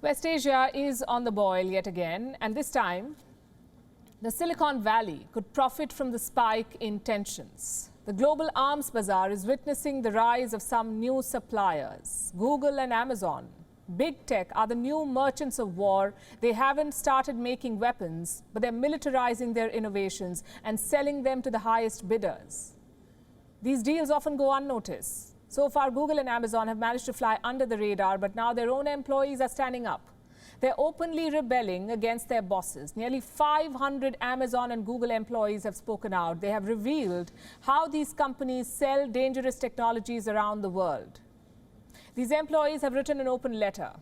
West Asia is on the boil yet again, and this time, the Silicon Valley could profit from the spike in tensions. The global arms bazaar is witnessing the rise of some new suppliers. Google and Amazon, big tech, are the new merchants of war. They haven't started making weapons, but they're militarizing their innovations and selling them to the highest bidders. These deals often go unnoticed. So far, Google and Amazon have managed to fly under the radar, but now their own employees are standing up. They're openly rebelling against their bosses. Nearly 500 Amazon and Google employees have spoken out. They have revealed how these companies sell dangerous technologies around the world. These employees have written an open letter,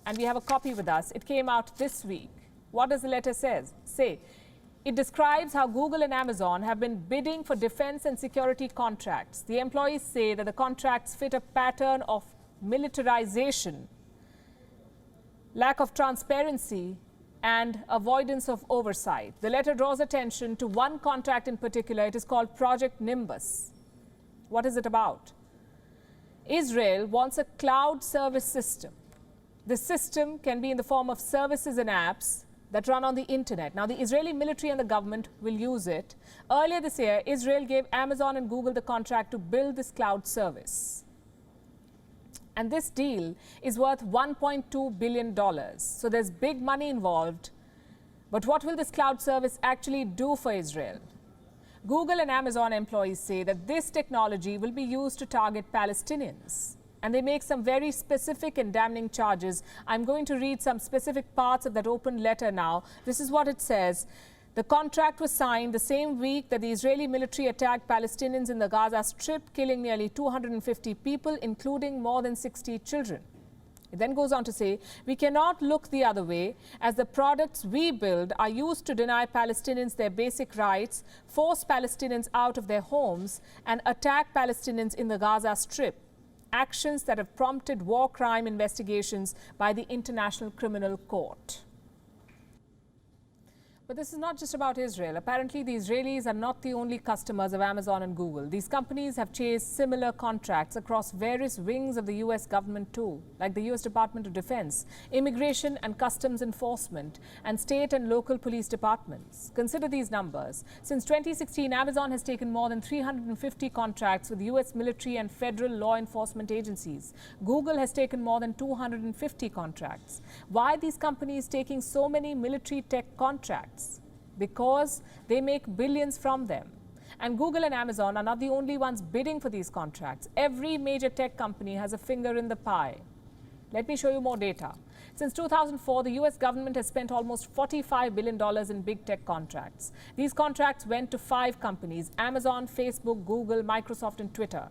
and we have a copy with us. It came out this week. What does the letter say? It describes how Google and Amazon have been bidding for defense and security contracts. The employees say that the contracts fit a pattern of militarization, lack of transparency, and avoidance of oversight. The letter draws attention to one contract in particular. It is called Project Nimbus. What is it about? Israel wants a cloud service system. This system can be in the form of services and apps that run on the internet. Now, the Israeli military and the government will use it. Earlier this year, Israel gave Amazon and Google the contract to build this cloud service. And this deal is worth $1.2 billion. So there's big money involved. But what will this cloud service actually do for Israel? Google and Amazon employees say that this technology will be used to target Palestinians. And they make some very specific and damning charges. I'm going to read some specific parts of that open letter now. This is what it says. The contract was signed the same week that the Israeli military attacked Palestinians in the Gaza Strip, killing nearly 250 people, including more than 60 children. It then goes on to say, we cannot look the other way, as the products we build are used to deny Palestinians their basic rights, force Palestinians out of their homes, and attack Palestinians in the Gaza Strip. Actions that have prompted war crime investigations by the International Criminal Court. But this is not just about Israel. Apparently, the Israelis are not the only customers of Amazon and Google. These companies have chased similar contracts across various wings of the U.S. government too, like the U.S. Department of Defense, Immigration and Customs Enforcement, and state and local police departments. Consider these numbers. Since 2016, Amazon has taken more than 350 contracts with U.S. military and federal law enforcement agencies. Google has taken more than 250 contracts. Why are these companies taking so many military tech contracts? Because they make billions from them. And Google and Amazon are not the only ones bidding for these contracts. Every major tech company has a finger in the pie. Let me show you more data. Since 2004, the US government has spent almost $45 billion in big tech contracts. These contracts went to 5 companies: Amazon, Facebook, Google, Microsoft, and Twitter.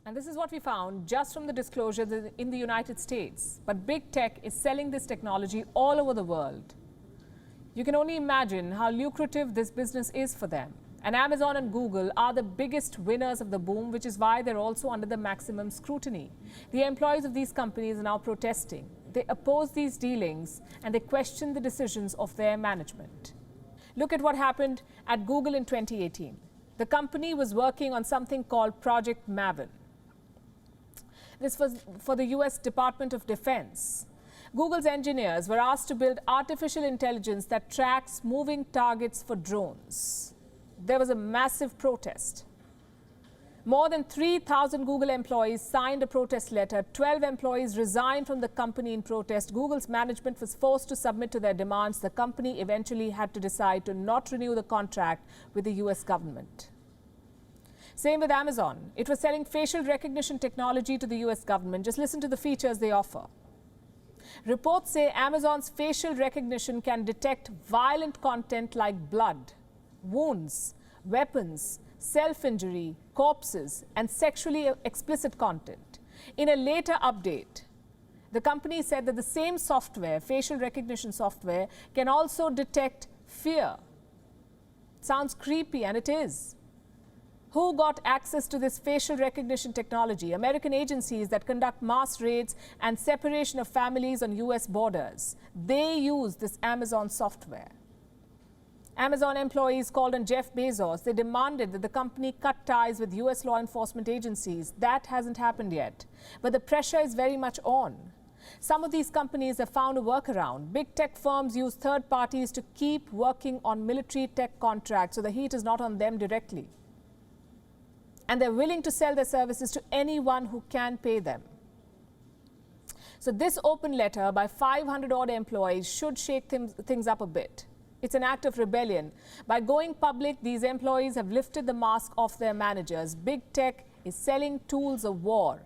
And this is what we found just from the disclosures in the United States. But big tech is selling this technology all over the world. You can only imagine how lucrative this business is for them. And Amazon and Google are the biggest winners of the boom, which is why they're also under the maximum scrutiny. The employees of these companies are now protesting. They oppose these dealings and they question the decisions of their management. Look at what happened at Google in 2018. The company was working on something called Project Maven. This was for the US Department of Defense. Google's engineers were asked to build artificial intelligence that tracks moving targets for drones. There was a massive protest. More than 3,000 Google employees signed a protest letter. 12 employees resigned from the company in protest. Google's management was forced to submit to their demands. The company eventually had to decide to not renew the contract with the US government. Same with Amazon. It was selling facial recognition technology to the US government. Just listen to the features they offer. Reports say Amazon's facial recognition can detect violent content like blood, wounds, weapons, self-injury, corpses, and sexually explicit content. In a later update, the company said that the same software, facial recognition software, can also detect fear. Sounds creepy, and it is. Who got access to this facial recognition technology? American agencies that conduct mass raids and separation of families on US borders. They use this Amazon software. Amazon employees called on Jeff Bezos. They demanded that the company cut ties with US law enforcement agencies. That hasn't happened yet. But the pressure is very much on. Some of these companies have found a workaround. Big tech firms use third parties to keep working on military tech contracts, so the heat is not on them directly. And they're willing to sell their services to anyone who can pay them. So this open letter by 500 odd employees should shake things up a bit. It's an act of rebellion. By going public, these employees have lifted the mask off their managers. Big tech is selling tools of war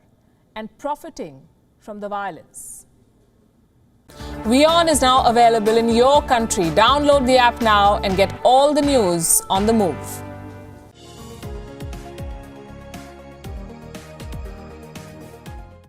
and profiting from the violence. WION is now available in your country. Download the app now and get all the news on the move.